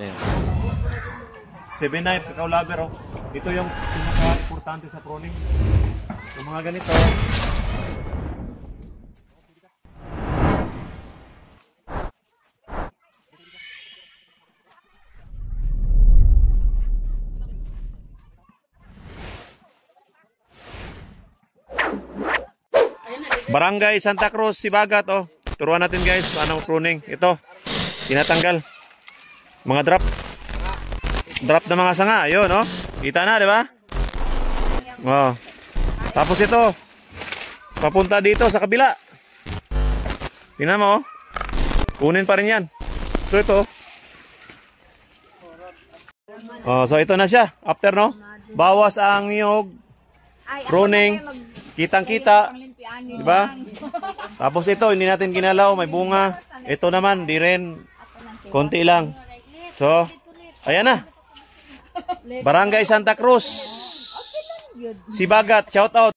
Ayan. 7-9 cacao lover, oh. Ito yung pinaka-importante sa pruning. Yung mga ganito. Barangay Santa Cruz, Sibagat, oh. Turuan natin guys, paano pruning. Ito, tinatanggal. Mga drop. Drop na mga sanga, ayun, oh. Kita na, di ba? Oh. Tapos ito, papunta dito sa kabila. Tingnan mo, oh. Kunin pa rin yan. Ito. Oh, so ito na siya. After, no? Bawas ang niyog. Pruning. Kitang-kita. Diba? Tapos ito, hindi natin ginalaw. May bunga. Ito naman, di rin. Konti lang. So, ayan na. Barangay Santa Cruz. Sibagat, shout out.